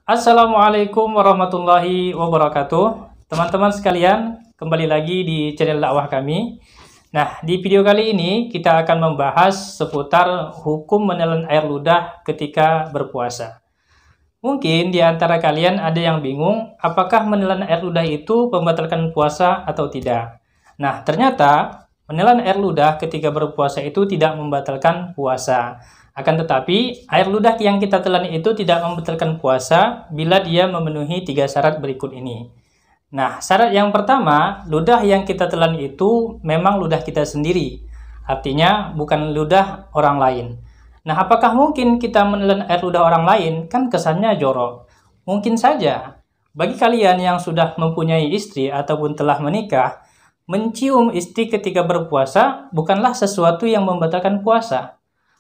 Assalamualaikum warahmatullahi wabarakatuh. Teman-teman sekalian, kembali lagi di channel dakwah kami. Nah, di video kali ini kita akan membahas seputar hukum menelan air ludah ketika berpuasa. Mungkin di antara kalian ada yang bingung, apakah menelan air ludah itu membatalkan puasa atau tidak? Nah, ternyata menelan air ludah ketika berpuasa itu tidak membatalkan puasa. Akan tetapi, air ludah yang kita telan itu tidak membatalkan puasa bila dia memenuhi 3 syarat berikut ini. Nah, syarat yang pertama, ludah yang kita telan itu memang ludah kita sendiri. Artinya, bukan ludah orang lain. Nah, apakah mungkin kita menelan air ludah orang lain? Kan kesannya jorok. Mungkin saja. Bagi kalian yang sudah mempunyai istri ataupun telah menikah, mencium istri ketika berpuasa bukanlah sesuatu yang membatalkan puasa.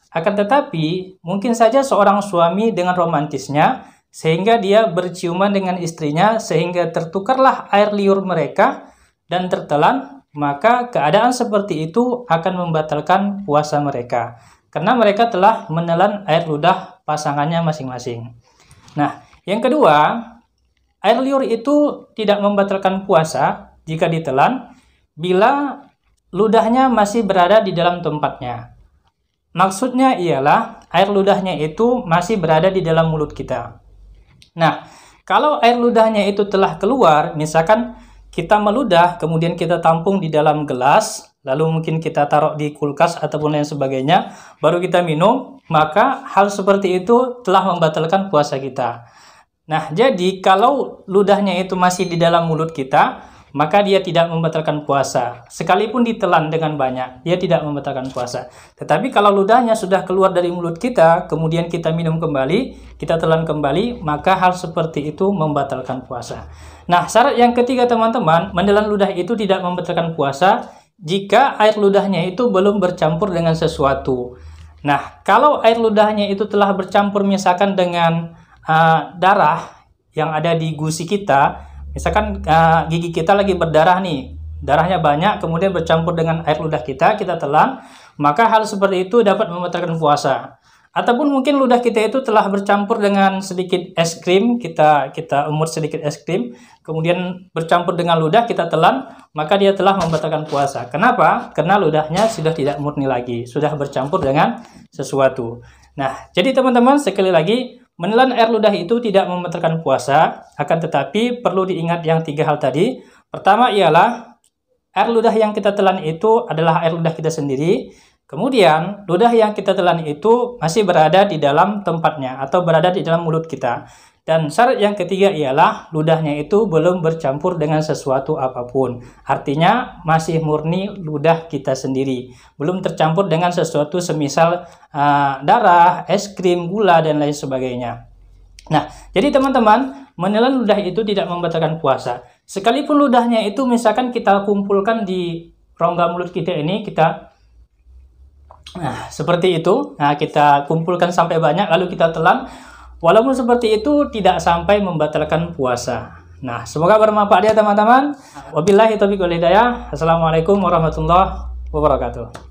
Akan tetapi, mungkin saja seorang suami dengan romantisnya, sehingga dia berciuman dengan istrinya, sehingga tertukarlah air liur mereka dan tertelan, maka keadaan seperti itu akan membatalkan puasa mereka. Karena mereka telah menelan air ludah pasangannya masing-masing. Nah, yang kedua, air liur itu tidak membatalkan puasa jika ditelan, bila ludahnya masih berada di dalam tempatnya. Maksudnya ialah air ludahnya itu masih berada di dalam mulut kita. Nah, kalau air ludahnya itu telah keluar, misalkan kita meludah, kemudian kita tampung di dalam gelas, lalu mungkin kita taruh di kulkas ataupun lain sebagainya, baru kita minum, maka hal seperti itu telah membatalkan puasa kita. Nah, jadi kalau ludahnya itu masih di dalam mulut kita, maka dia tidak membatalkan puasa. Sekalipun ditelan dengan banyak, dia tidak membatalkan puasa. Tetapi kalau ludahnya sudah keluar dari mulut kita, kemudian kita minum kembali, kita telan kembali, maka hal seperti itu membatalkan puasa. Nah, syarat yang ketiga teman-teman, menelan ludah itu tidak membatalkan puasa jika air ludahnya itu belum bercampur dengan sesuatu. Nah, kalau air ludahnya itu telah bercampur misalkan dengan darah yang ada di gusi kita, misalkan gigi kita lagi berdarah nih, darahnya banyak, kemudian bercampur dengan air ludah kita telan, maka hal seperti itu dapat membatalkan puasa. Ataupun mungkin ludah kita itu telah bercampur dengan sedikit es krim, kita umur sedikit es krim, kemudian bercampur dengan ludah, kita telan, maka dia telah membatalkan puasa. Kenapa? Karena ludahnya sudah tidak murni lagi, sudah bercampur dengan sesuatu. Nah, jadi teman-teman sekali lagi, menelan air ludah itu tidak membatalkan puasa, akan tetapi perlu diingat yang 3 hal tadi. Pertama ialah air ludah yang kita telan itu adalah air ludah kita sendiri. Kemudian ludah yang kita telan itu masih berada di dalam tempatnya atau berada di dalam mulut kita. Dan syarat yang ketiga ialah ludahnya itu belum bercampur dengan sesuatu apapun. Artinya masih murni ludah kita sendiri. Belum tercampur dengan sesuatu semisal darah, es krim, gula, dan lain sebagainya. Nah, jadi teman-teman, menelan ludah itu tidak membatalkan puasa. Sekalipun ludahnya itu misalkan kita kumpulkan di rongga mulut kita ini, seperti itu. Nah, kita kumpulkan sampai banyak, lalu kita telan. Walaupun seperti itu tidak sampai membatalkan puasa. Nah, semoga bermanfaat ya teman-teman. Wabillahi taufiq wal hidayah. Assalamualaikum warahmatullahi wabarakatuh.